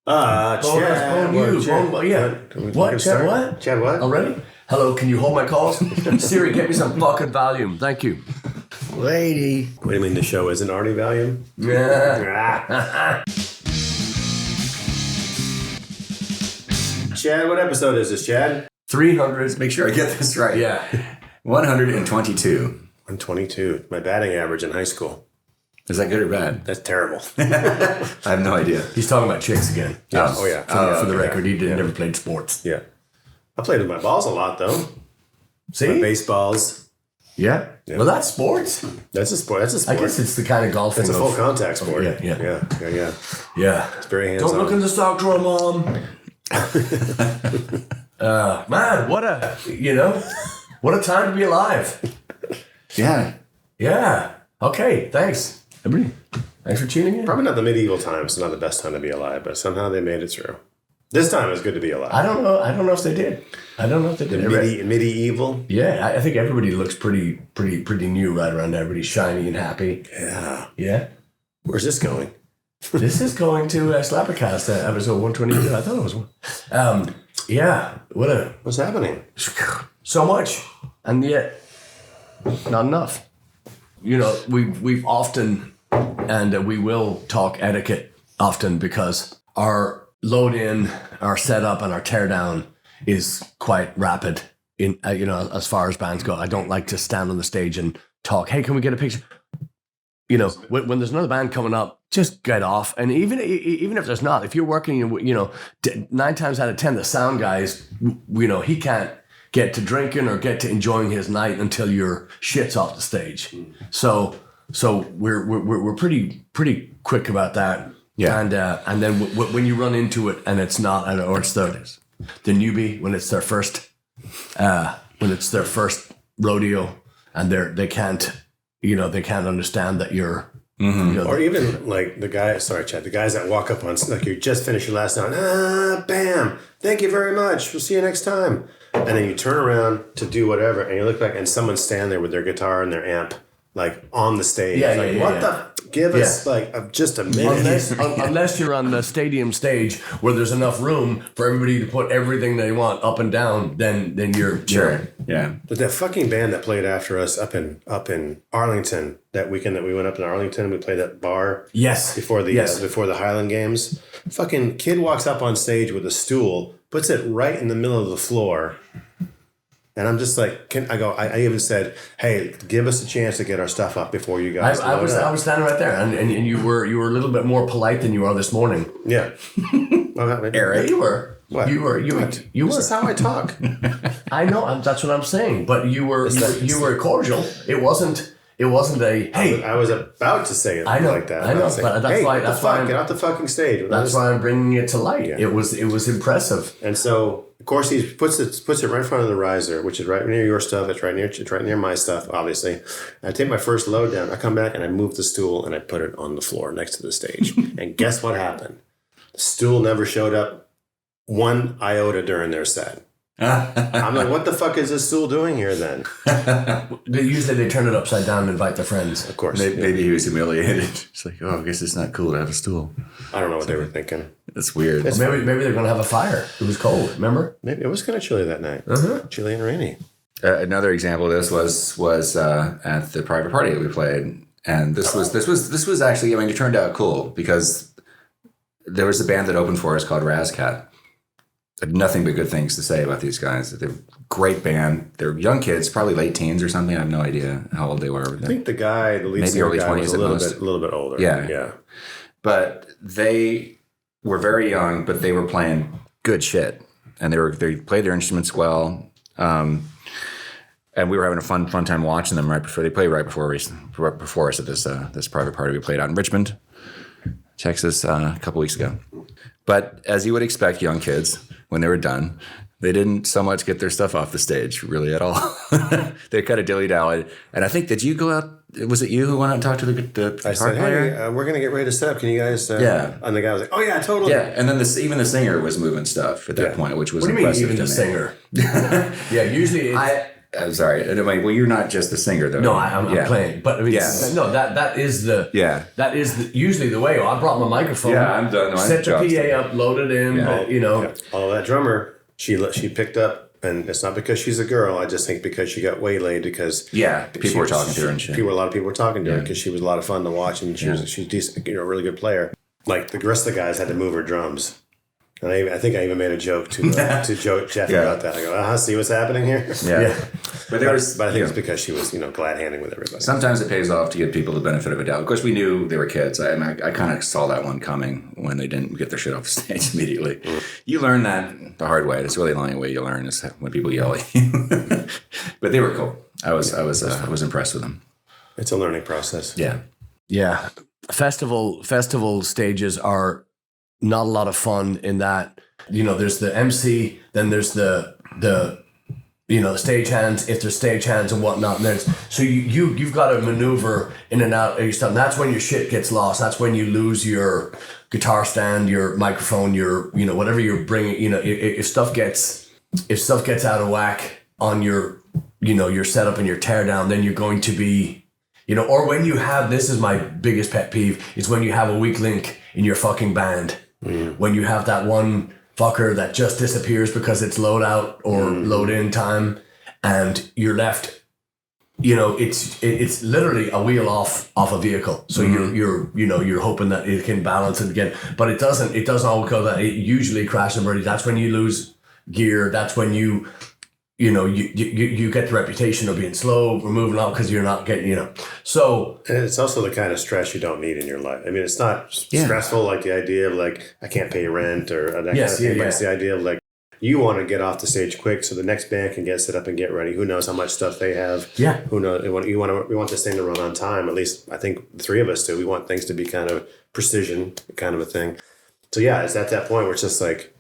Chad. What? Chad, what? Chad, what? Already? Hello, can you hold my calls? Siri, get me some fucking volume. Thank you. Lady. What do you mean the show isn't already volume? Yeah. Chad, what episode is this, Chad? 300. Make sure I get this right. Yeah. 122. 122. My batting average in high school. Is that good or bad? That's terrible. I have no idea. He's talking about chicks again. Yes. Oh, yeah. For the record, he never played sports. Yeah. I played with my balls a lot, though. See? My baseballs. Yeah. Well, that's sports. That's a sport. I guess it's the kind of golfing. It's a full contact sport. Yeah. Yeah. It's very hands-on. Don't look in the stock drawer, Mom. Man, what a time to be alive. Yeah. Yeah. Okay, thanks. Everybody, thanks for tuning in. Probably not the medieval times, not the best time to be alive, but somehow they made it through. This time it's good to be alive. I don't know if they did. Medieval? Yeah, I think everybody looks pretty new right around there. Everybody's shiny and happy. Yeah. Yeah. Where's this going? This is going to SlapperCast, episode 122. I thought it was one. Yeah. What's happening? So much, and yet not enough. You know, we've often, and we will talk etiquette often because our load in, our setup, and our tear down is quite rapid. In as far as bands go, I don't like to stand on the stage and talk. Hey, can we get a picture? You know, when there's another band coming up, just get off. And even if there's not, if you're working, 9 times out of 10, the sound guys, he can't get to drinking or get to enjoying his night until your shit's off the stage. So we're pretty quick about that. Yeah. And then when you run into it and it's not, or it's the newbie when it's their first rodeo and they can't understand that you're. Mm-hmm. Or even like the guys that walk up on, like you just finished your last note, bam, thank you very much, we'll see you next time. And then you turn around to do whatever, and you look back, and someone's standing there with their guitar and their amp, like on the stage. Give us just a minute. Unless you're on the stadium stage where there's enough room for everybody to put everything they want up and down, then you're sure. Yeah. But that fucking band that played after us up in Arlington that weekend that we went up in Arlington, we played that bar. Yes. Before the Highland Games, fucking kid walks up on stage with a stool, puts it right in the middle of the floor. And I'm just like, I even said, hey, give us a chance to get our stuff up before you guys. I was standing right there, and you were a little bit more polite than you are this morning. Yeah. Eric, you were. What? You were. This is how I talk. I know. That's what I'm saying. But you were cordial. It wasn't a hey. I was about to say it like that. I know. But that's why. Get off the fucking stage. That's why I'm bringing it to light. Yeah. It was impressive. And so, of course, he puts it right in front of the riser, which is right near your stuff. It's right near my stuff, obviously. And I take my first load down. I come back and I move the stool and I put it on the floor next to the stage. And guess what happened? The stool never showed up one iota during their set. I'm like, what the fuck is this stool doing here then? Usually they turn it upside down and invite their friends. Of course. Maybe he was humiliated. It's like, I guess it's not cool to have a stool. I don't know what they were thinking. That's weird. Maybe they're going to have a fire. It was cold, remember? Maybe it was kind of chilly that night. Chilly and rainy. Another example of this was at the private party that we played. And this was actually, it turned out cool because there was a band that opened for us called Razcat. I had nothing but good things to say about these guys. They're a great band. They're young kids, probably late teens or something. I have no idea how old they were. I think the lead singer early 20s was a little bit older. Yeah. But they were very young, but they were playing good shit. And they played their instruments well. And we were having a fun time watching them They played right before us at this private party we played out in Richmond, Texas, a couple weeks ago. But as you would expect, young kids, when they were done, they didn't so much get their stuff off the stage really at all. They kind of dilly-dallied. And I think, did you go out? Was it you who went out and talked to the guitar player? Hey, we're going to get ready to set up. Can you guys? Yeah. And the guy was like, oh, yeah, totally. Yeah, and then even the singer was moving stuff at that point, which was impressive. What do you mean, even the singer? Yeah, usually I'm sorry. Anyway, well, you're not just the singer, though. No, I'm playing. But I mean, no, that is usually the way. I brought my microphone. Yeah, I'm done. No, set the PA up, load it in. Although that drummer, she picked up, and it's not because she's a girl. I just think because she got waylaid because people were talking to her and shit. A lot of people were talking to her because she was a lot of fun to watch, and she's decent, a really good player. Like the rest of the guys had to move her drums. And I think I even made a joke to Jeff about that. I go, see what's happening here? Yeah. But I think it's because she was, glad handing with everybody. Sometimes it pays off to give people the benefit of a doubt. Of course, we knew they were kids. I kind of saw that one coming when they didn't get their shit off the stage immediately. You learn that the hard way. That's really the only way you learn is when people yell at you. But they were cool. I was impressed with them. It's a learning process. Yeah. Yeah. Festival stages are not a lot of fun in that, there's the MC, then there's the stage hands, if there's stage hands and whatnot. And so you've got to maneuver in and out of your stuff. And that's when your shit gets lost. That's when you lose your guitar stand, your microphone, your, whatever you're bringing, if stuff gets out of whack on your, your setup and your teardown, then you're going to be, or when you have, this is my biggest pet peeve, is when you have a weak link in your fucking band. When you have that one fucker that just disappears because it's load out or load in time, and you're left, it's literally a wheel off a vehicle. So you're hoping that it can balance it again, but it doesn't always go that. It usually crashes and burns. That's when you lose gear. That's when you get the reputation of being slow, we're moving on because you're not getting, So. And it's also the kind of stress you don't need in your life. I mean, it's not stressful like the idea of like, I can't pay rent or that kind of thing, but it's the idea of like, you want to get off the stage quick so the next band can get set up and get ready. Who knows how much stuff they have? Yeah. Who knows? We want this thing to run on time. At least I think the three of us do. We want things to be kind of precision kind of a thing. So yeah, it's at that point where it's just like,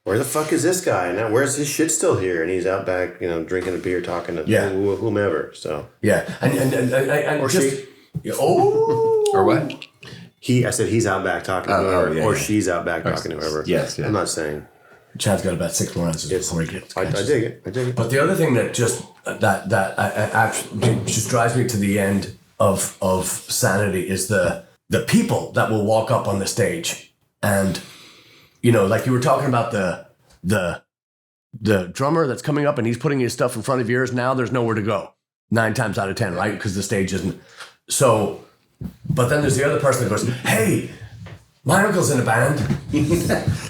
where the fuck is this guy? Now, where's his shit still here? And he's out back, drinking a beer, talking to whomever. So and or just, she, or what? I said he's out back talking to whoever, or she's out back talking to whoever. Yes, I'm not saying. Chad's got about 6 more answers before he gets. I dig it. But the other thing that just just drives me to the end of sanity is the people that will walk up on the stage and. Like you were talking about the drummer that's coming up and he's putting his stuff in front of yours. Now there's nowhere to go 9 times out of 10, right? Because the stage isn't. So, but then there's the other person that goes, hey, my uncle's in a band.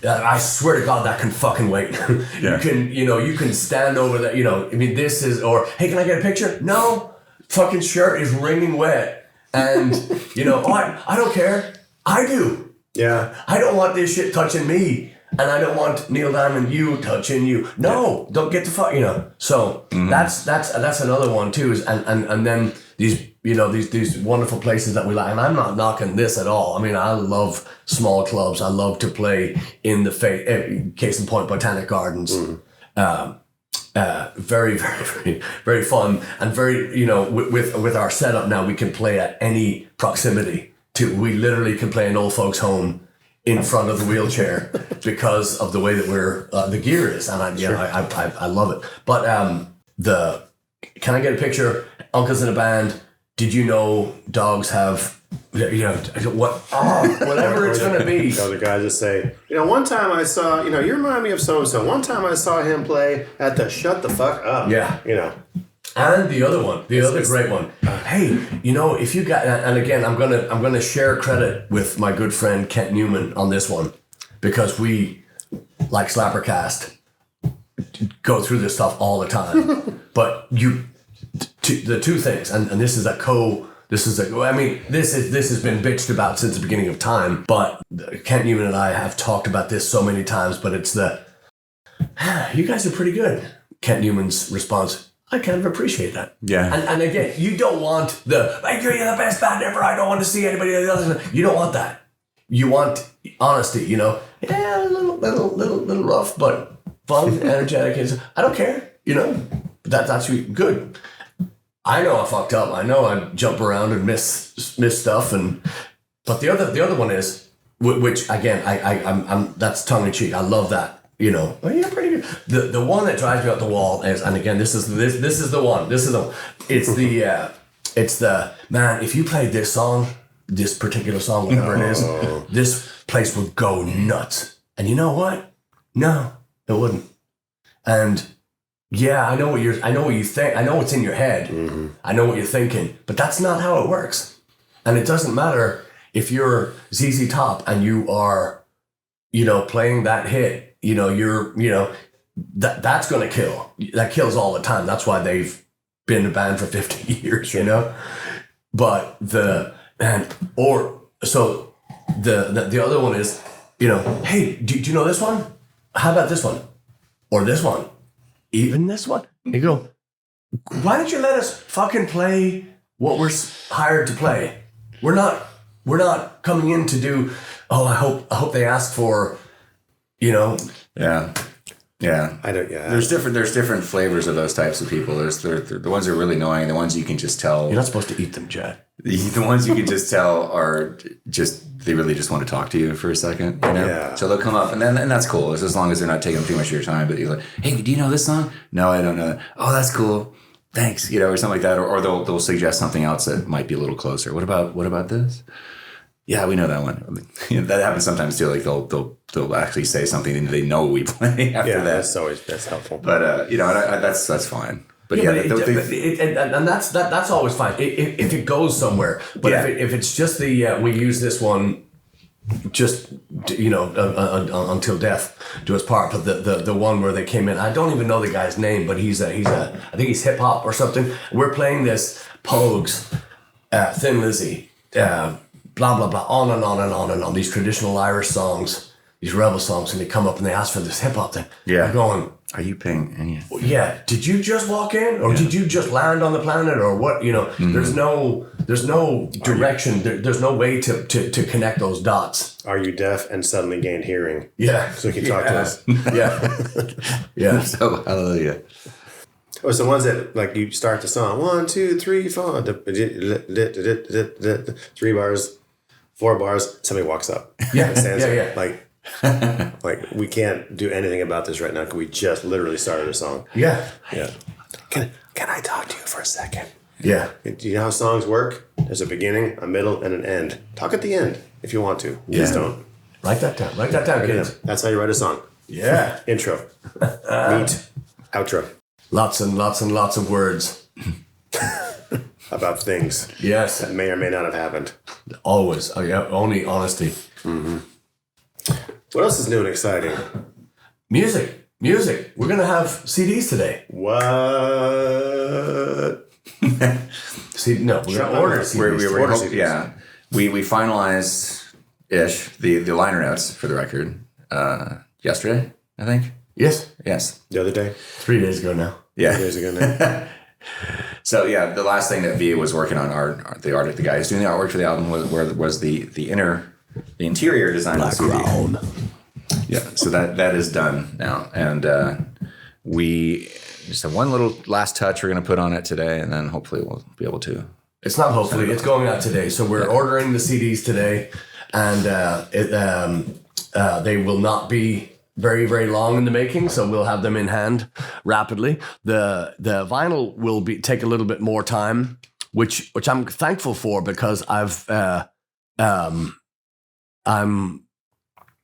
I swear to God, that can fucking wait. You can stand over that, I mean, this is, or, hey, can I get a picture? No, fucking shirt is wringing wet. And, I don't care. I do. Yeah. I don't want this shit touching me. And I don't want Neil Diamond you touching you. No, don't get the fuck, So that's another one too. And then these, these wonderful places that we like. And I'm not knocking this at all. I mean, I love small clubs. I love to play in the case in point, Botanic Gardens. Very, very, very, very fun. And very, with our setup now, we can play at any proximity. We literally can play an old folks' home in front of the wheelchair because of the way that the gear is, and I love it. But can I get a picture? Uncle's in a band. Did you know dogs have whatever it's going to be? The guys just say, one time I saw, you remind me of so and so. One time I saw him play at the Shut the Fuck Up. Yeah, And the other one, other great one. Hey, if you got, and again, I'm gonna share credit with my good friend Kent Newman on this one, because we, like SlapperCast, go through this stuff all the time. But the two things, and this has been bitched about since the beginning of time. But Kent Newman and I have talked about this so many times. But it's you guys are pretty good. Kent Newman's response. I kind of appreciate that. Yeah. And again, you don't want you're the best band ever. I don't want to see anybody else. You don't want that. You want honesty, Yeah, a little rough, but fun, energetic. I don't care, That's good. I know I fucked up. I know I jump around and miss stuff. But the other one is, which again, I'm that's tongue in cheek. I love that. you know, oh, yeah, pretty good. The one that drives me up the wall is, and again, this is the one. It's the man. If you played this song, this particular song, whatever it is, this place would go nuts. And you know what? No, it wouldn't. And yeah, I know what you think. I know what's in your head. Mm-hmm. I know what you're thinking, but that's not how it works. And it doesn't matter if you're ZZ Top and you are, you know, playing that hit. You know, that's going to kill. That kills all the time. That's why they've been a band for 50 years, you know? But the other one is, you know, hey, do you know this one? How about this one? Or this one? Even this one? You go, why don't you let us fucking play what we're hired to play? We're not coming in to do, I hope they ask for, you know. Yeah. There's different flavors of those types of people. There's the ones that are really annoying, the ones you can just tell. You're not supposed to eat them, Chad. The ones you can just tell are just, they really just want to talk to you for a second, you know? Yeah. So they'll come up and that's cool. It's as long as they're not taking too much of your time, but you're like, hey, do you know this song? No, I don't know that. Oh, that's cool. Thanks, you know, or something like that. Or they'll suggest something else that might be a little closer. What about this? Yeah, we know that one. You know, that happens sometimes too. Like they'll actually say something and they know we play after that. That's helpful. But you know, that's fine. But that's always fine if it goes somewhere. But if it's just we use this one, just, you know, until death do us part. But the one where they came in, I don't even know the guy's name, but I think he's hip hop or something. We're playing this Pogues, Thin Lizzy, blah blah blah, on and on and on and on. These traditional Irish songs, these rebel songs, and they come up and they ask for this hip hop thing. Yeah, I'm going, are you paying any? Yeah, did you just walk in, or did you just land on the planet, or what? You know, there's no direction. There's no way to connect those dots. Are you deaf and suddenly gained hearing? Yeah, so you can talk to us. Yeah. So hallelujah. Oh, it's the ones that, like, you start the song 1, 2, 3, 4, 3 bars, 4 bars. Somebody walks up. Yeah, stands yeah, there, yeah. Like we can't do anything about this right now because we just literally started a song. Yeah. Can I talk to you for a second? Yeah. Do you know how songs work? There's a beginning, a middle, and an end. Talk at the end if you want to. Please don't. Write that down. Write that down, kids. That's how you write a song. Yeah. Intro. Meet. Outro. Lots and lots and lots of words. About things. Yes. That may or may not have happened. Always. Oh, yeah. Only honesty. Mm-hmm. What else is new and exciting? Music. We're going to have CDs today. What? No, we're going to order CDs. Yeah. We finalized-ish the liner notes for the record yesterday, I think. Yes. The other day? 3 days ago now. Yeah. 3 days ago now. So yeah, the last thing that Via was working on, the guy who's doing the artwork for the album was the interior design of the CD. Yeah, so that is done now, and we just have one little last touch we're going to put on it today, and then hopefully we'll be able to. It's not hopefully; it's going out today. So we're ordering the CDs today, and they will not be very, very long in the making, so we'll have them in hand rapidly. The vinyl will take a little bit more time, which I'm thankful for, because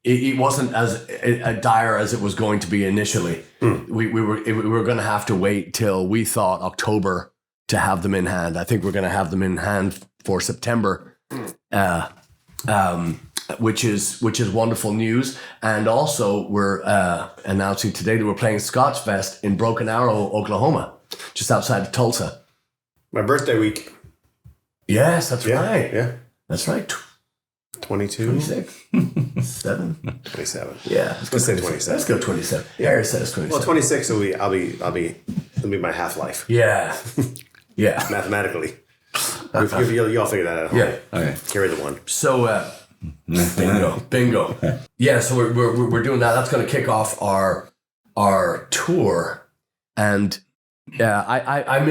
it wasn't as dire as it was going to be initially. We were going to have to wait till, we thought, October to have them in hand. I think we're going to have them in hand for September. Which is wonderful news. And also we're announcing today that we're playing Scotch Fest in Broken Arrow, Oklahoma, just outside of Tulsa. My birthday week. Yes, that's right. Yeah. That's right. 22? 26? 7? 27. Yeah. Let's say 27. Let's go 27. Yeah, Harry says 27. Well, 26 it'll be my half-life. Yeah. Yeah. Mathematically. You all figure that out. Yeah. Okay. Carry the one. So, bingo. Yeah, so we're doing that. That's going to kick off our tour, and I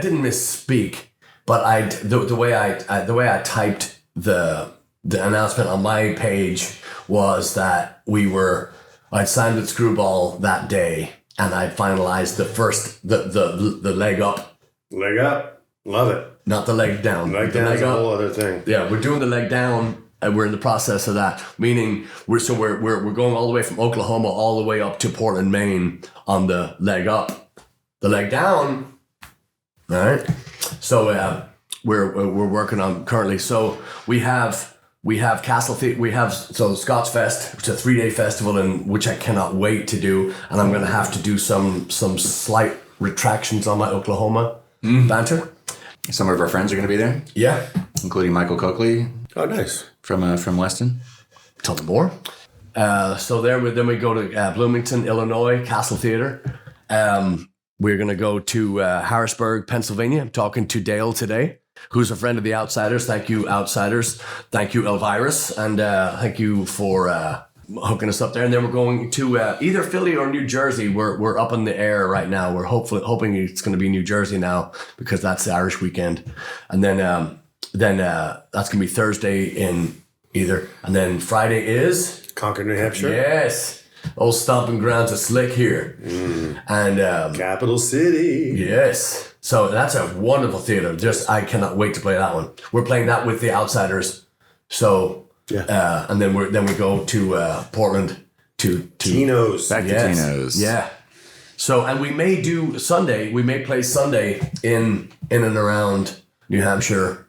didn't misspeak, but the way I typed the announcement on my page was that we were I'd signed with Screwball that day, and I finalized the leg up. Leg up. Love it. Not the leg down. Leg the down is leg a up. whole other thing. Yeah, we're doing the leg down, and we're in the process of that. Meaning, we're going all the way from Oklahoma all the way up to Portland, Maine on the leg up. The leg down. All right. So we're working on currently. So we have Castle Theatre. We have Scots Fest, which is a 3-day festival, which I cannot wait to do. And I'm going to have to do some slight retractions on my Oklahoma banter. Some of our friends are going to be there. Yeah, including Michael Coakley. Oh, nice. From Weston. Tell them more. So then we go to Bloomington, Illinois, Castle Theatre. We're going to go to Harrisburg, Pennsylvania. I'm talking to Dale today, who's a friend of the Outsiders. Thank you, Outsiders. Thank you, Elvirus. And thank you for hooking us up there. And then we're going to either Philly or New Jersey. We're up in the air right now. We're hoping it's going to be New Jersey now because that's the Irish weekend. And then that's going to be Thursday in either. And then Friday is... Concord, New Hampshire. Yes. Old stomping grounds of Slick here. And Capital City. Yes. So that's a wonderful theater. I cannot wait to play that one. We're playing that with the Outsiders. So yeah. And then we go to Portland to Tino's. Back to Tino's. Yeah. So and we may do Sunday. We may play Sunday in and around New Hampshire.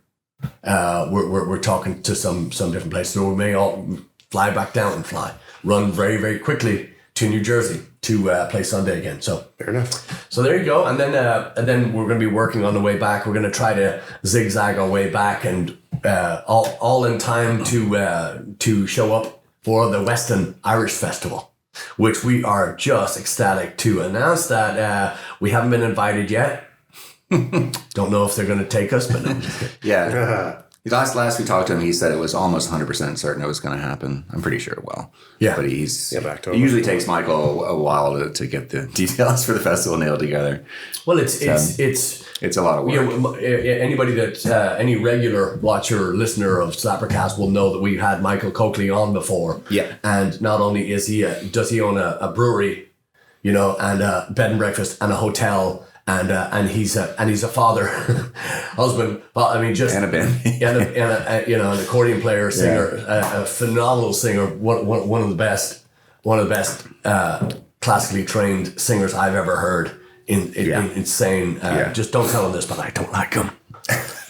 We're talking to some different places. So we may all fly back down and run very, very quickly to New Jersey to play Sunday again. So fair enough. So there you go. And then we're going to be working on the way back. We're going to try to zigzag our way back and all in time to show up for the Weston Irish Festival, which we are just ecstatic to announce that we haven't been invited yet. Don't know if they're going to take us, but no. Yeah. Last we talked to him, he said it was almost 100% certain it was going to happen. I'm pretty sure it will. Yeah. But he usually takes Michael a while to get the details for the festival nailed together. Well, it's a lot of work. You know, anybody that any regular watcher or listener of SlapperCast will know that we've had Michael Coakley on before. Yeah. And not only does he own a brewery, you know, and a bed and breakfast and a hotel. And he's a father, husband. I mean, just and a band, and an accordion player, singer, a phenomenal singer, one of the best classically trained singers I've ever heard. Insane. Just don't tell him this, but I don't like him.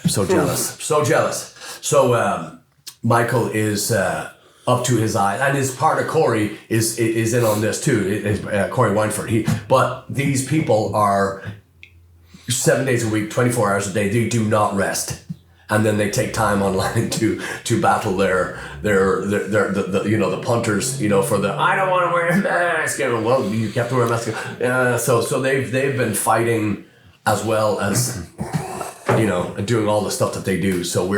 So jealous. So Michael is up to his eyes, and his partner Corey is in on this too. Corey Weinfurt. But these people are 7 days a week, 24 hours a day. They do not rest, and then they take time online to battle the punters, you know, for the I don't want to wear a mask. Well, you kept to wear a mask. So they've been fighting as well as, you know, doing all the stuff that they do. So we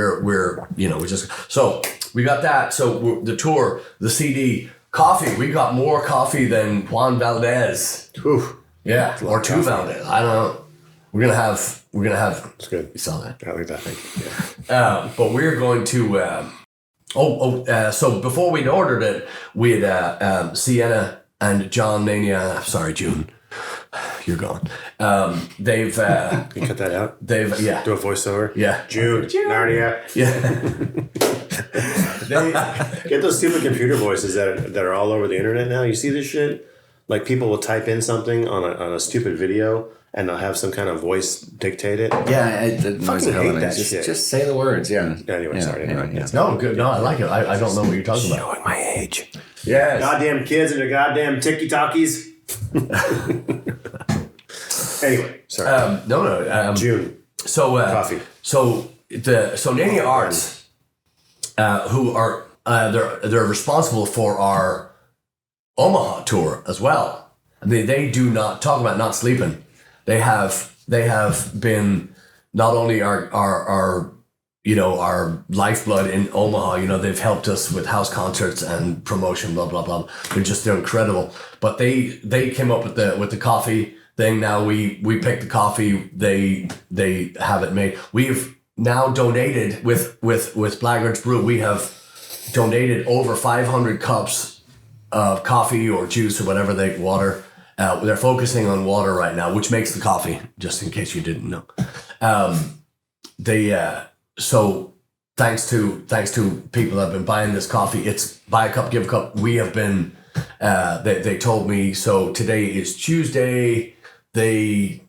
got that. So the tour, the CD, coffee. We got more coffee than Juan Valdez. Oof. Yeah, or two Valdez. I don't know. We're gonna have. That's good. You saw that. I like that. Thank you. Yeah. But we're going to. So before we'd ordered it, we had Sienna and John Mania. Sorry, June. You're gone. They've. Can you cut that out? They've do a voiceover. Yeah. June. Narnia. Yeah. Get those stupid computer voices that are all over the internet now. You see this shit? Like people will type in something on a stupid video and they'll have some kind of voice dictate it. Yeah, it annoys the hell out of me. Shit. Just say the words. Yeah. Anyway, sorry. Yeah. No, good. No, I like it. I don't know what you're talking about. Showing my age. Yes. Goddamn kids and their goddamn tiki-talkies. Anyway, sorry. No. June. So coffee. So Nania Arts, who are they're responsible for our Omaha tour as well. They do not talk about not sleeping. They have been not only our lifeblood in Omaha. You know, they've helped us with house concerts and promotion, blah blah blah. They're incredible. But they came up with the coffee thing. Now we pick the coffee. They have it made. We've now donated with Blaggards Brew. We have donated over 500 cups coffee or juice or whatever water. They're focusing on water right now, which makes the coffee. Just in case you didn't know, so thanks to people that have been buying this coffee. It's buy a cup, give a cup. We have been. They told me so. Today is Tuesday. I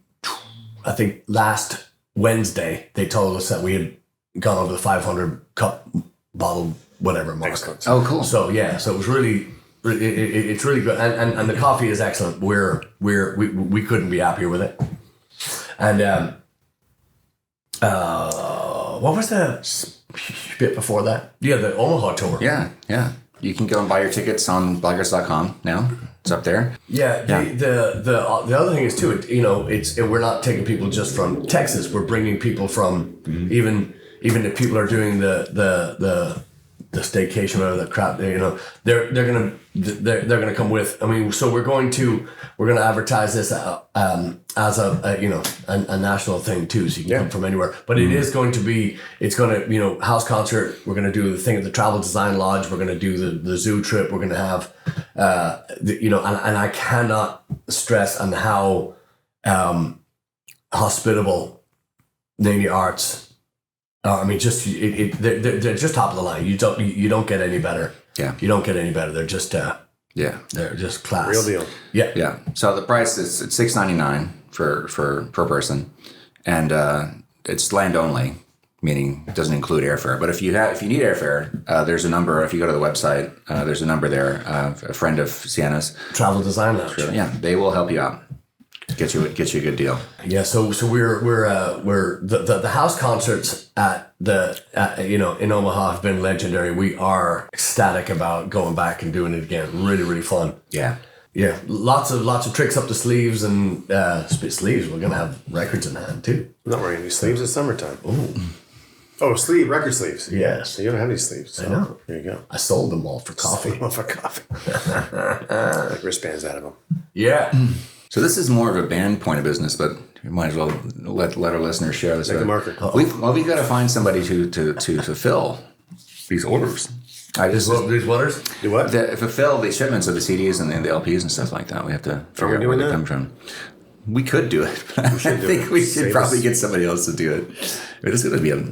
think last Wednesday they told us that we had gone over the 500 cup bottle whatever mark. Excellent. Oh, cool. So yeah, so it was really. It's really good, and the coffee is excellent. We couldn't be happier with it. And what was the bit before that? Yeah, the Omaha tour. Yeah. You can go and buy your tickets on blaggards.com now. It's up there. Yeah. The other thing is too. We're not taking people just from Texas. We're bringing people from even if people are doing the staycation or the crap. They're gonna come with. I mean, so we're gonna advertise this as a national thing too, so you can come from anywhere. But it is going to be, it's gonna house concert. We're gonna do the thing at the Travel Design Lodge. We're gonna do the zoo trip. We're gonna have and I cannot stress on how hospitable Navy Arts. I mean, just they're just top of the line. You don't get any better. Yeah, you don't get any better. They're just they're just class. Real deal. Yeah. So the price is $6.99 for per person, and it's land only, meaning it doesn't include airfare. But if you need airfare, there's a number. If you go to the website, there's a number there. A friend of Sienna's, Travel Design Lounge. Yeah, they will help you out. Get you a good deal. Yeah, so we're the house concerts at in Omaha have been legendary. We are ecstatic about going back and doing it again. Really, really fun. Yeah. Yeah, lots of tricks up the sleeves and sleeves. We're gonna have records in hand too. I'm not wearing any sleeves. It's summertime. Ooh. Oh, record sleeves. Yes. You don't have any sleeves. So I know. There you go. I sold them all for coffee. Like wristbands out of them. Yeah. So this is more of a band point of business, but we might as well let our listeners share this. Make a marker. We've got to find somebody to fulfill these orders. These waters? Do what? Fulfill the shipments of the CDs and the LPs and stuff like that. We have to figure out where they come from. We could do it, but I think we should probably get somebody else to do it. It's going to be a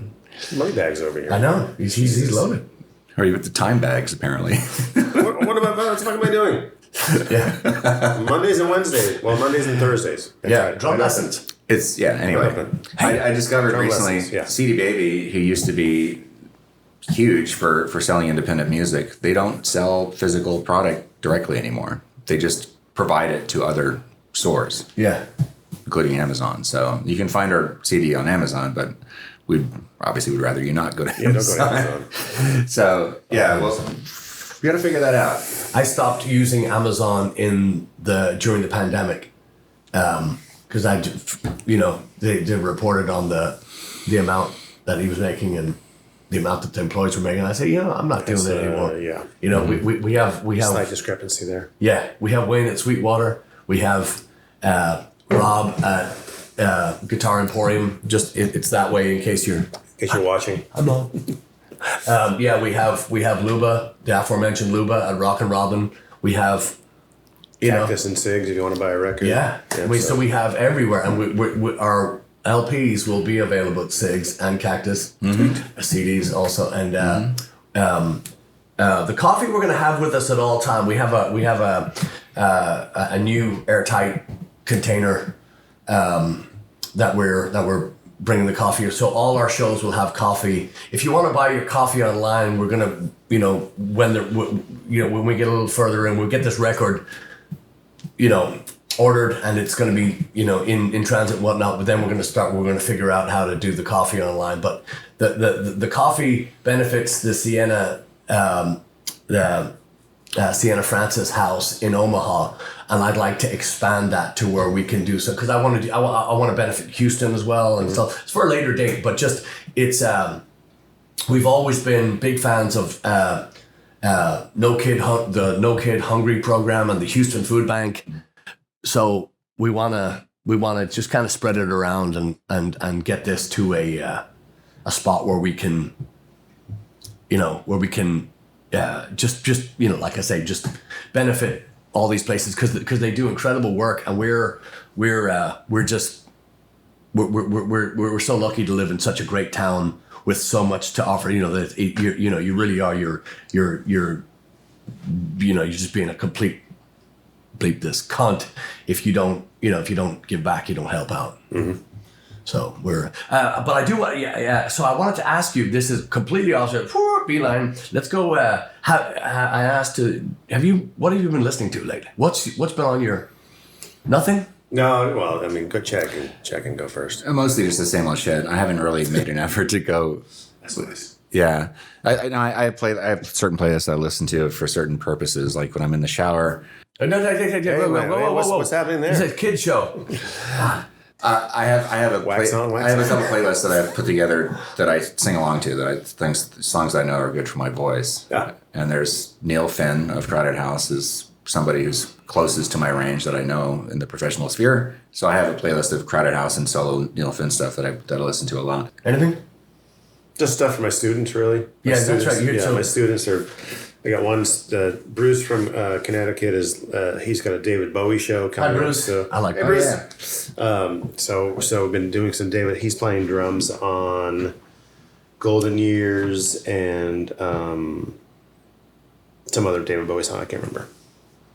money bags over here. I know. He's loaded. Or you with the time bags, apparently. What about what the fuck am I doing? Yeah. Mondays and Wednesdays. Well, Mondays and Thursdays. Yeah. Drum lessons. Anyway. I discovered Drum recently lessons, yeah. CD Baby, who used to be huge for selling independent music, they don't sell physical product directly anymore. They just provide it to other stores. Yeah. Including Amazon. So you can find our CD on Amazon, but we obviously would rather you not go to Amazon. Don't go to Amazon. So, we got to figure that out. I stopped using Amazon during the pandemic because they reported on the amount that he was making and the amount that the employees were making. I said, I'm not doing it anymore. Yeah. We have slight discrepancy there. Yeah, we have Wayne at Sweetwater. We have Rob at Guitar Emporium. Just it's that way in case you're watching. I'm on. We have Luba, the aforementioned Luba at Rock and Robin. We have Cactus and Sigs if you want to buy a record. Yeah. So we have everywhere, and we our LPs will be available at Sigs and Cactus, CDs also, and the coffee we're going to have with us at all time. We have a new airtight container that we're bringing the coffee. So all our shows will have coffee. If you want to buy your coffee online, we're gonna, when we get a little further in, we'll get this record, ordered, and it's going to be, in transit and whatnot. But then we're going to figure out how to do the coffee online. But the coffee benefits the Sienna Francis house in Omaha, and I'd like to expand that to where we can do so, because I want to benefit Houston as well, and so it's for a later date. But just we've always been big fans of the No Kid Hungry program and the Houston Food Bank, so we want to just kind of spread it around and get this to a spot where we can just like I say, just benefit all these places because they do incredible work, and we're so lucky to live in such a great town with so much to offer. That you really are you're just being a complete bleep this cunt if you don't give back, you don't help out. Mm-hmm. So we're but I do want so I wanted to ask you, this is completely off beeline. Let's go. I asked what have you been listening to lately? What's been on your nothing? No, well, I mean, go check and go first. Mostly just the same old shit. I haven't really made an effort to go. That's nice. Yeah, I have certain playlists I listen to for certain purposes, like when I'm in the shower. What's happening there? It's a kid show. I have a couple playlists that I've put together that I sing along to, that I think songs I know are good for my voice. Yeah. And there's Neil Finn of Crowded House is somebody who's closest to my range that I know in the professional sphere. So I have a playlist of Crowded House and solo Neil Finn stuff that I listen to a lot. Anything? Just stuff for my students, really. That's right. My students are. I got one. Bruce from Connecticut he's got a David Bowie show coming. Hi, Bruce. So, I like Bruce. Yeah. So we've been doing some David. He's playing drums on Golden Years and some other David Bowie song I can't remember.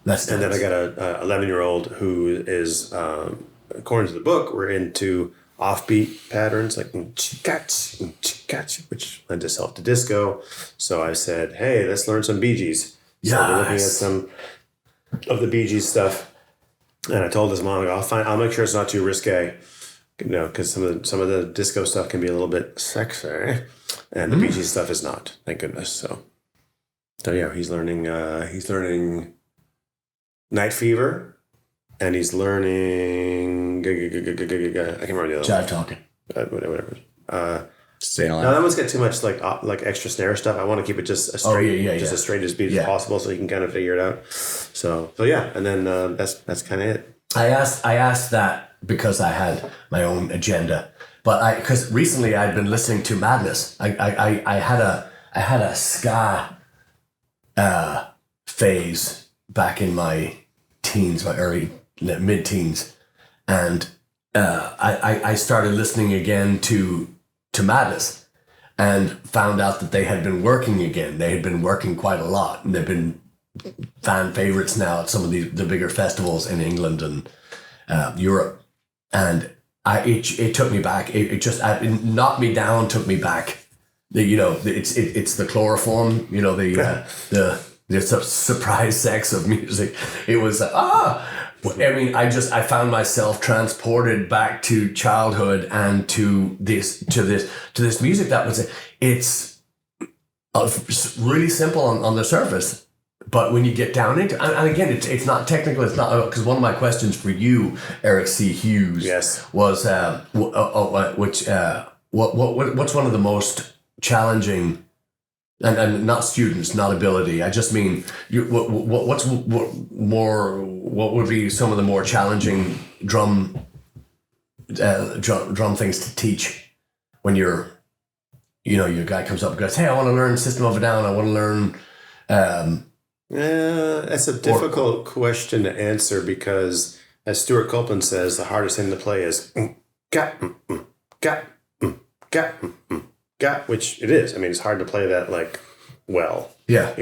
And then I got a 11-year-old who is, according to the book, we're into offbeat patterns like which lend itself to disco. So I said, hey, let's learn some Bee Gees. So we're looking at some of the Bee Gees stuff, and I told his mom, I'll make sure it's not too risque, because some of the disco stuff can be a little bit sexy, and the Bee Gees stuff is not, thank goodness. So yeah, he's learning Night Fever. And he's learning. I can't remember the other. Jive talking. Whatever. Staying alive. No, that one's got too much like extra snare stuff. I want to keep it just as straight, as straight as beat as possible, so you can kind of figure it out. So yeah, and then that's kind of it. I asked that because I had my own agenda, but because recently I'd been listening to Madness. I had a ska phase back in my teens, my early mid-teens, and I started listening again to Madness, and found out that they had been working again. They had been working quite a lot, and they've been fan favorites now at some of the bigger festivals in England and Europe. And it took me back. It knocked me down, took me back. It's the chloroform. The surprise sex of music. It was I found myself transported back to childhood and to this music that it's really simple on the surface, but when you get down into and again it's not technical. It's not, because one of my questions for you, Eric C. Hughes, was what's one of the most challenging. And not students, not ability. I just mean, what would be some of the more challenging drum things to teach when your guy comes up and goes, hey, I want to learn System of a Down. I want to learn. That's a difficult question to answer, because, as Stuart Copeland says, the hardest thing to play is which it is. I mean, it's hard to play that well. Yeah.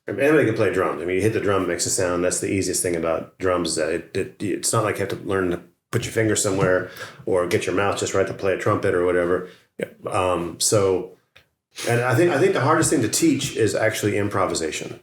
Anybody can play drums. I mean, you hit the drum, it makes a sound. That's the easiest thing about drums, is that it's not like you have to learn to put your finger somewhere or get your mouth just right to play a trumpet or whatever. And I think the hardest thing to teach is actually improvisation.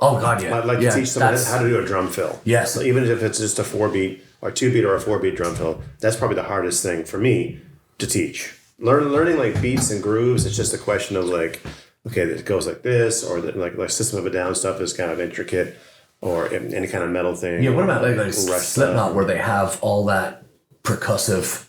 Oh God, yeah. I'd like to teach someone how to do a drum fill. Yes. So even if it's just a 4-beat or 2-beat or a 4-beat drum fill, that's probably the hardest thing for me to teach. Learning beats and grooves, it's just a question of okay, it goes like this, or like System of a Down stuff is kind of intricate, or any kind of metal thing. Yeah, what about like Slipknot, where they have all that percussive?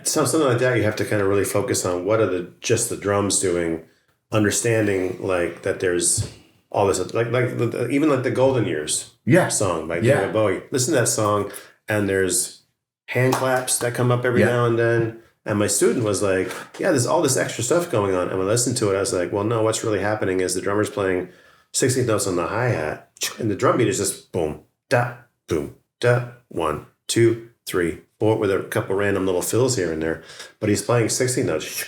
Something like that, you have to kind of really focus on what are just the drums doing, understanding that there's all this even the Golden Years song by David Bowie. Listen to that song, and there's hand claps that come up every now and then. And my student was like, yeah, there's all this extra stuff going on. And when I listened to it, I was like, well, no, what's really happening is the drummer's playing 16th notes on the hi-hat, and the drum beat is just boom, da, 1, 2, 3, 4, with a couple random little fills here and there. But he's playing 16th notes,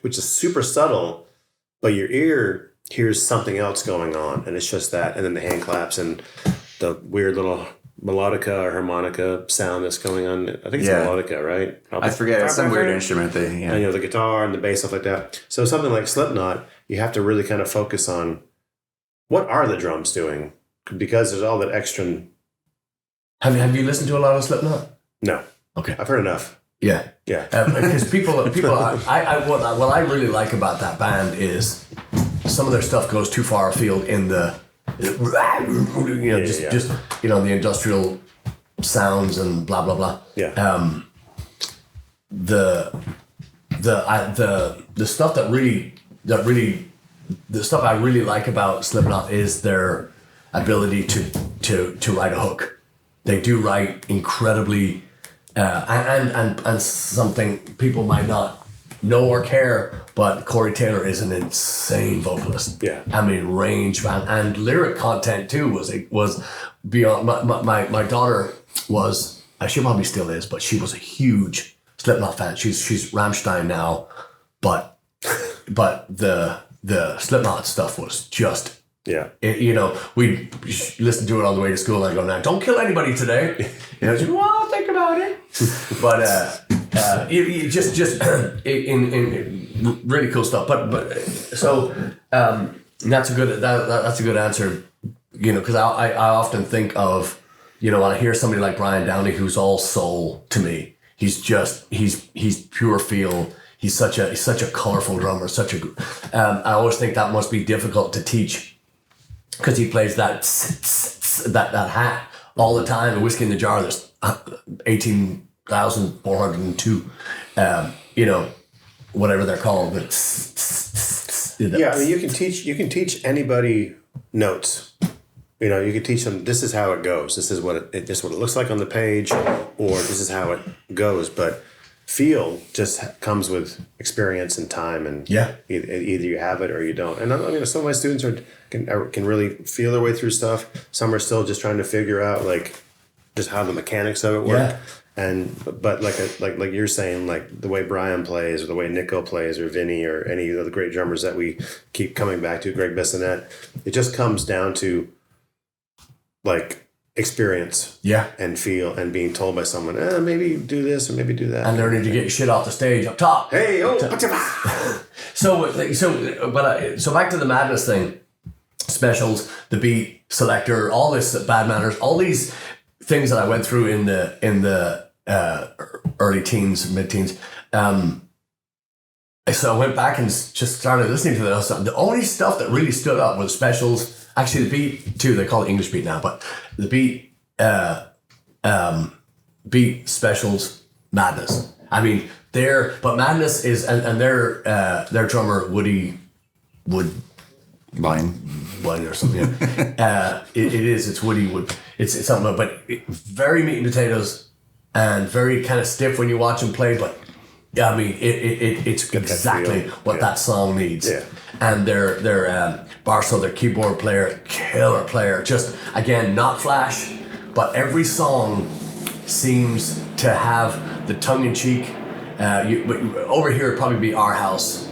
which is super subtle, but your ear hears something else going on, and it's just that. And then the hand claps and the weird little melodica or harmonica sound that's going on. I think it's melodica, right? I forget. It's some weird instrument. And, the guitar and the bass, stuff like that. So something like Slipknot, you have to really kind of focus on what are the drums doing, because there's all that extra. Have you listened to a lot of Slipknot? No. Okay. I've heard enough. Yeah. Yeah. Because what I really like about that band is some of their stuff goes too far afield in the, just the industrial sounds and blah blah blah. Yeah. The stuff the stuff I really like about Slipknot is their ability to write a hook. They do write incredibly, and something people might not know or care, but Corey Taylor is an insane vocalist. Yeah. I mean, range and lyric content too was beyond. My daughter was, she probably still is, but she was a huge Slipknot fan. She's Rammstein now, but the Slipknot stuff was just. Yeah. We listen to it on the way to school and I go, now, don't kill anybody today. She's well, I'll think about it. But in really cool stuff. But that's a good answer, because I often think of, when I hear somebody like Brian Downey, who's all soul to me, he's pure feel. He's such a colorful drummer, I always think that must be difficult to teach. Because he plays that hat all the time. A Whiskey in the Jar, there's 18,402, whatever they're called. But you can teach anybody notes. You can teach them, this is how it goes. This is what it looks like on the page, or this is how it goes. But feel just comes with experience and time, and either you have it or you don't. And some of my students can really feel their way through stuff. Some are still just trying to figure out just how the mechanics of it work. But like you're saying, like the way Brian plays, or the way Nico plays, or Vinny, or any of the great drummers that we keep coming back to, Greg Bissonette, it just comes down to experience and feel, and being told by someone, maybe do this or maybe do that, and learning to get your shit off the stage up top. Hey, so back to the madness thing, specials, the beat selector, all this bad manners, all these things that I went through in the early teens, mid-teens. So I went back and just started listening to those. The only stuff that really stood up was specials. Actually, the beat too. They call it English beat now, but the beat, specials, madness. I mean, but madness is, and their drummer Woody Line or something. It's Woody Wood. It's something, but very meat and potatoes, and very kind of stiff when you watch him play. But I mean, it's exactly what that song needs. Yeah. And their Barso, their keyboard player, killer player. Just again, not flash, but every song seems to have the tongue-in-cheek. Over here, it'd probably be Our House.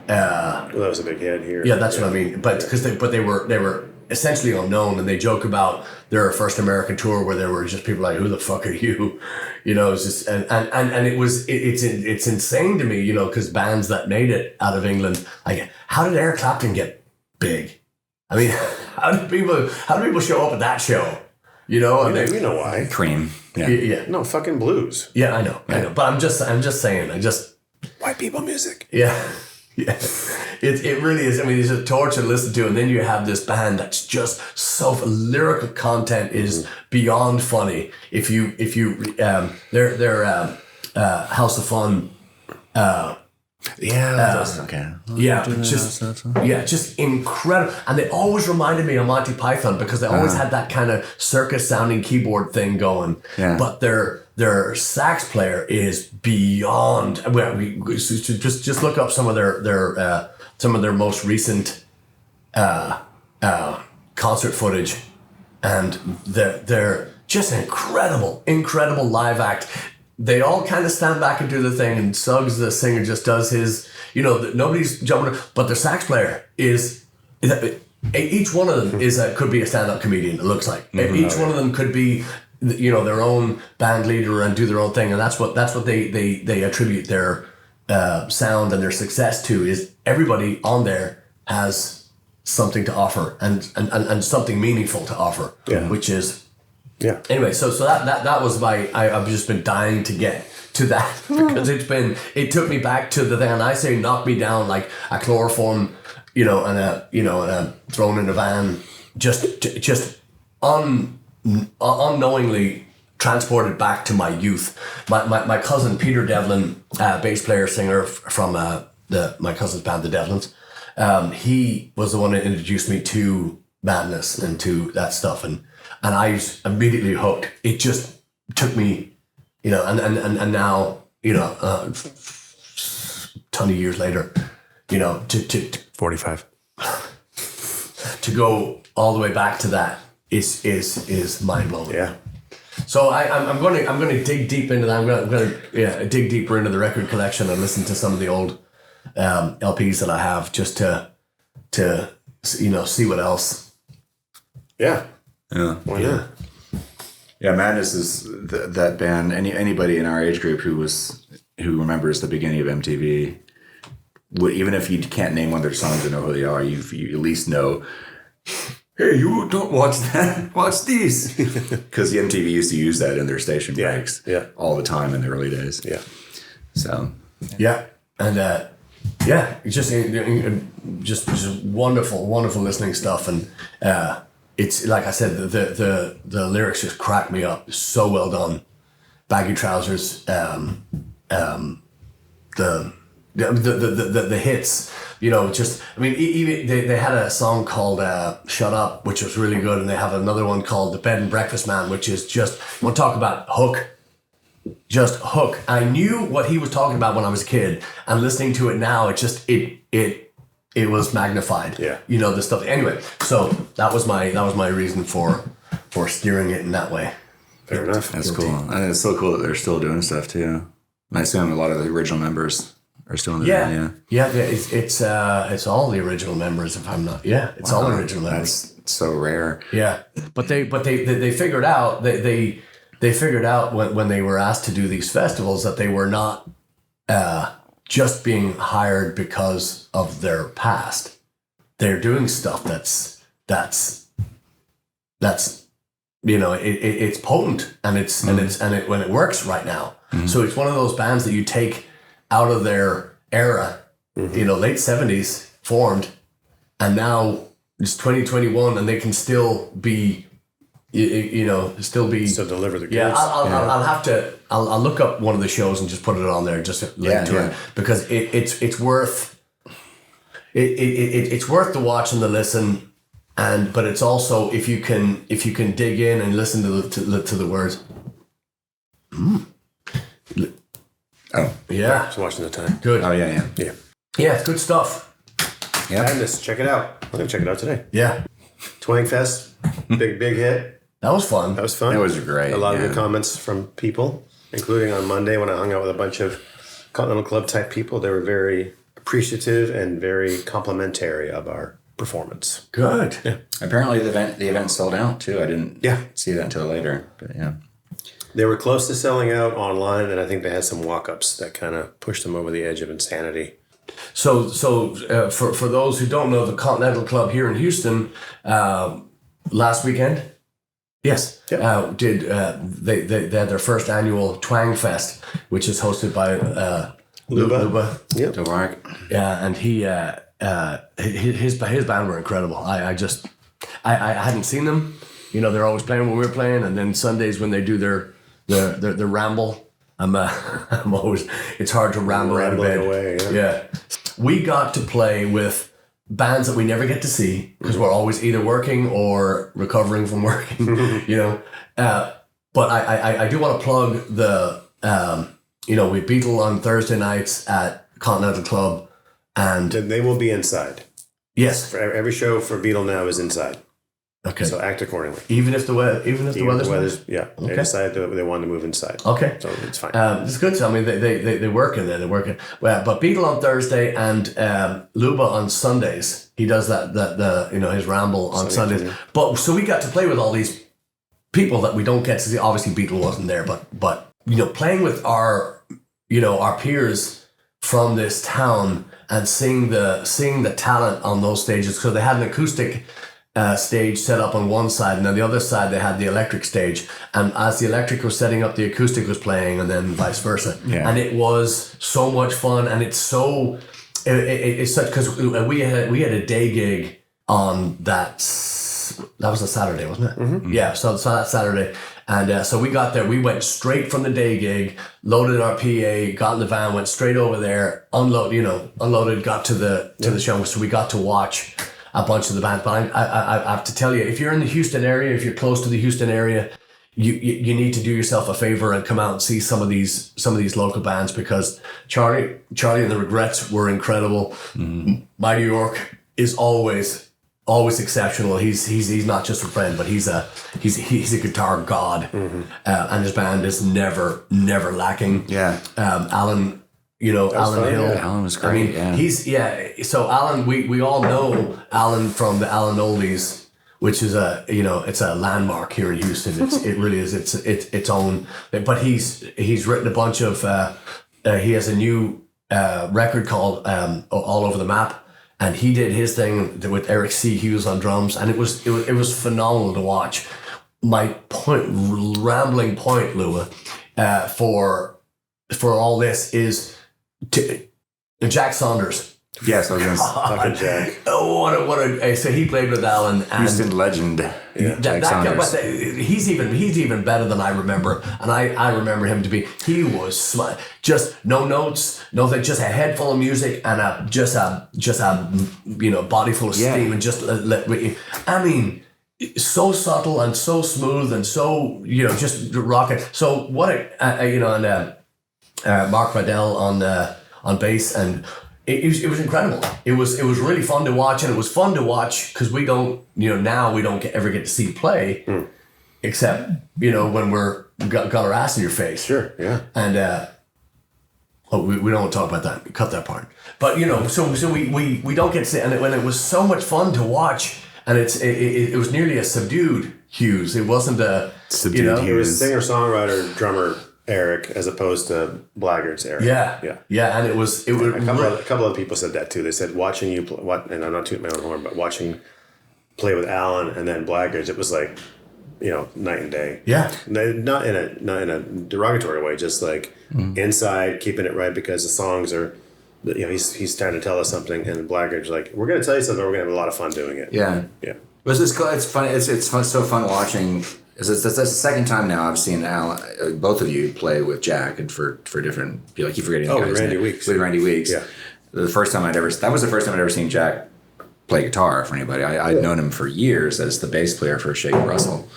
Well, that was a big hit here. Yeah, that's what I mean. But because they were essentially unknown, and they joke about their first American tour where there were just people like, "Who the fuck are you?" It's just it's insane to me, because bands that made it out of England, like, how did Eric Clapton get big? I mean, how do people show up at that show? We know why. Cream. Yeah. No, fucking blues. Yeah, I know. But I'm just saying. White people music. Yeah. Yeah, it really is. I mean, it's a torture to listen to, and then you have this band that's just so lyrical content is beyond funny. If you their House of Fun, just incredible. And they always reminded me of Monty Python, because they always had that kind of circus sounding keyboard thing going. Yeah. But their their sax player is beyond. Well, we just look up some of their most recent concert footage, and they're just an incredible live act. They all kind of stand back and do the thing, and Suggs, the singer, just does his. Nobody's jumping, but their sax player is. Each one of them could be a stand-up comedian. It looks like each one of them could be, their own band leader and do their own thing, and that's what they attribute their sound and their success to. Is everybody on there has something to offer and something meaningful to offer, which is. Yeah. Anyway, so that was I've just been dying to get to that because it took me back to the thing, and I say knock me down like a chloroform, and a thrown in a van, just unknowingly transported back to my youth. My cousin Peter Devlin, bass player singer from my cousin's band, the Devlins, he was the one that introduced me to madness and to that stuff, and I was immediately hooked. It just took me, and now, ton of years later, to 45. To go all the way back to that is mind blowing. Yeah. So I'm going to dig deep into that. I'm going to dig deeper into the record collection and listen to some of the old LPs that I have just to see what else. Yeah. Yeah. Why not? Yeah, Madness is that band. Anybody in our age group who remembers the beginning of MTV, even if you can't name one of their songs or know who they are, you at least know. Hey, you don't watch that. Watch these, because the MTV used to use that in their station breaks, all the time in the early days. Yeah. So. Yeah, and it's just wonderful listening stuff, and. It's like I said, the lyrics just crack me up. So well done. Baggy trousers, the hits. Even they had a song called "Shut Up," which was really good, and they have another one called "The Bed and Breakfast Man," which is just. You want to talk about hook? Just hook. I knew what he was talking about when I was a kid, and listening to it now, it was magnified. Yeah. The stuff. Anyway, so that was my reason for steering it in that way. Fair enough. That's cool. And it's so cool that they're still doing stuff too. And I assume a lot of the original members are still in the band. Yeah. It's all the original members. If I'm not. Yeah. It's all original members. That's so rare. Yeah. But they figured out they figured out when they were asked to do these festivals that they were not. Just being hired because of their past. They're doing stuff that's it's potent and it when it works right now. Mm-hmm. So it's one of those bands that you take out of their era, late 70s formed, and now it's 2021 and they can still be still deliver the goods. Yeah, I'll have to. I'll look up one of the shows and just put it on there, just link to it, because it's worth it's worth the watch and the listen, but it's also if you can dig in and listen to the words. Oh yeah, just watching the time. Good. Oh yeah. It's good stuff. Yeah, Madness, check it out. I'm gonna check it out today. Yeah, Twang Fest, big hit. That was fun. That was fun. It was great. A lot of good comments from people, including on Monday when I hung out with a bunch of Continental Club type people. They were very appreciative and very complimentary of our performance. Good. Yeah. Apparently the event sold out too. I didn't see that until later. But yeah. They were close to selling out online, and I think they had some walk-ups that kind of pushed them over the edge of insanity. So for those who don't know, the Continental Club here in Houston, last weekend. Yes, they had their first annual Twang Fest, which is hosted by Luba. Yep. Yeah, and his band were incredible. I hadn't seen them. They're always playing when we're playing, and then Sundays when they do their ramble, I'm always. It's hard to ramble out of bed. Away, yeah, we got to play with bands that we never get to see because we're always either working or recovering from working, but I do want to plug the, we Beatle on Thursday nights at Continental Club, and They will be inside. yes, For every show for Beatle now is inside. okay. So act accordingly. Even if the weather's Yeah. They Okay. decided they want to move inside. okay. So it's fine. It's good. I mean, they work in there. They're working. Well, but Beatle on Thursday and Luba on Sundays. He does that his ramble on Sundays. Yeah. But so we got to play with all these people that we don't get to see. Obviously, Beatle wasn't there, but playing with our peers from this town and seeing the talent on those stages. So they had an acoustic stage set up on one side, and on the other side they had the electric stage, and as the electric was setting up, the acoustic was playing, and then vice versa. Yeah. And it was so much fun, and it's so it's such, because we had a day gig on that was a Saturday, wasn't it? Mm-hmm. Yeah, so that Saturday. And so we got there, we went straight from the day gig, loaded our PA, got in the van, went straight over there, unloaded, got to the show. So we got to watch a bunch of the bands. But I have to tell you, if you're in the Houston area, if you're close to the Houston area, you need to do yourself a favor and come out and see some of these local bands, because Charlie and the Regrets were incredible. Mm-hmm. Mighty York is always exceptional. He's not just a friend, but he's a guitar god. Mm-hmm. And his band is never lacking. Yeah. Alan, Alan Hill. Yeah, Alan was great. I mean, So Alan, we all know Alan from the Alan Oldies, which is it's a landmark here in Houston. It really is. It's its own. But he's written a bunch of. He has a new record called All Over the Map. And he did his thing with Eric C. Hughes on drums, and it was phenomenal to watch. My rambling point, Lua, for all this is Jack Saunders. Yes, I was going to Fucking Jack. Oh, what a! So he played with Alan. And Houston legend. Yeah. Jack Saunders. But he's even better than I remember, and I remember him to be. He was just no notes, nothing, just a head full of music and a body full of steam, and just I mean, so subtle and so smooth and so just rocking. So what Mark Riddell on bass, and it was incredible. It was really fun to watch, and it was fun to watch because we don't now we don't ever get to see play, except when we're got our ass in your face. Sure, yeah. And we don't want to talk about that. Cut that part. But so we don't get to see, and when it was so much fun to watch, and it was nearly a subdued Hughes. It wasn't a Subdued It was Hughes. singer, songwriter, drummer Eric, as opposed to Blaggards Eric. Yeah, and it was A couple of people said that too. They said watching you play, and I'm not tooting my own horn, but watching play with Alan and then Blaggards, it was like, night and day. Yeah. Not in a derogatory way, just like inside, keeping it right, because the songs are, he's trying to tell us something, and Blaggards like, we're going to tell you something, we're going to have a lot of fun doing it. Yeah. Yeah. But it's fun. It's fun, so fun watching. That's the second time now I've seen Alan, both of you play with Jack, and for different people. I keep forgetting the guy's with Randy name. Weeks. With Randy Weeks. Yeah. That was the first time I'd ever seen Jack play guitar for anybody. I'd known him for years as the bass player for Shake Russell,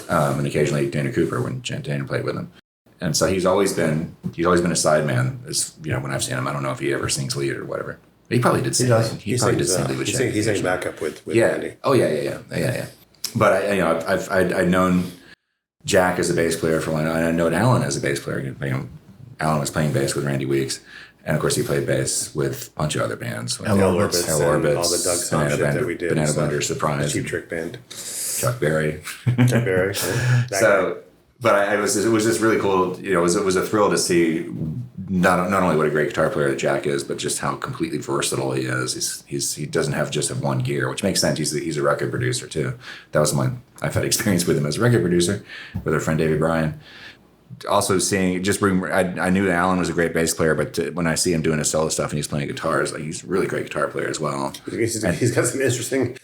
and occasionally Dana Cooper when Dana played with him. And so he's always been a sideman. As when I've seen him, I don't know if he ever sings lead or whatever. But he probably did sing. He probably did sing lead with Shake. He sang backup with yeah. Randy. Oh yeah. But I'd known Jack as a bass player for a while, and I known Alan as a bass player. Alan was playing bass with Randy Weeks, and of course he played bass with a bunch of other bands. Hell Orbits, Hell Orbits, all the Doug Song shit that we did. Banana Blender, Surprise, Cheap Trick Band, Chuck Berry. Chuck Berry. But it was just really cool. It was a thrill to see not only what a great guitar player that Jack is, but just how completely versatile he is. He doesn't have just one gear, which makes sense. He's a record producer too. That was I've had experience with him as a record producer with our friend Davey Bryan. Also I knew Alan was a great bass player, but when I see him doing his solo stuff and he's playing guitars, he's a really great guitar player as well. He's got some interesting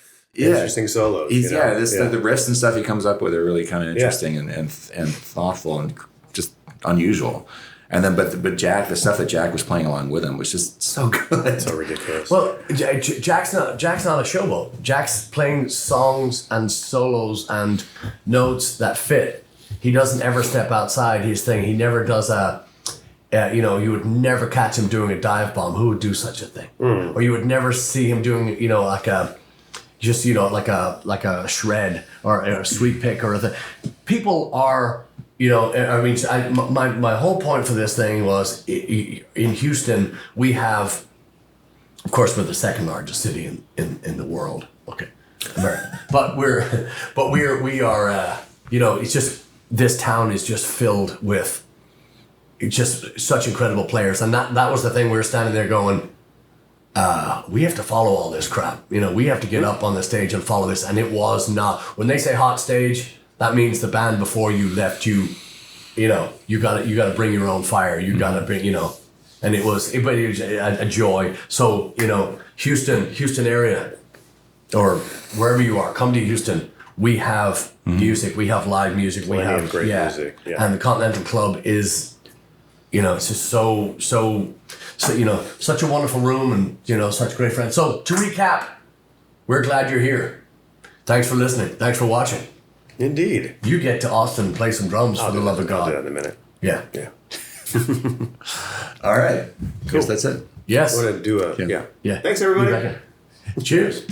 solos. The riffs and stuff he comes up with are really kind of interesting and thoughtful and just unusual. And then, but Jack, the stuff that Jack was playing along with him was just so good, so ridiculous. Well, Jack's not a showboat. Jack's playing songs and solos and notes that fit he doesn't ever step outside his thing. He never does you would never catch him doing a dive bomb. Who would do such a thing? Or you would never see him doing, like a shred or a sweep pick or a thing. People are, my whole point for this thing was in Houston, we have, of course, we're the second largest city in the world. Okay. America. But we are, it's just, this town is just filled with just such incredible players. And that was the thing. We were standing there going, we have to follow all this crap. We have to get up on the stage and follow this. And it was not, when they say hot stage, that means the band before you left you gotta bring your own fire. You gotta bring, and it was a joy. So, Houston area or wherever you are, come to Houston. We have music, we have live music, we have great music. Yeah. And the Continental Club is, it's just so such a wonderful room and, such great friends. So to recap, we're glad you're here. Thanks for listening. Thanks for watching. Indeed. You get to Austin and play some drums for the love of God. I'll do that in a minute. Yeah. Yeah. All right. Cool. Guess that's it. Yes. I want to do Yeah. Thanks, everybody. Cheers.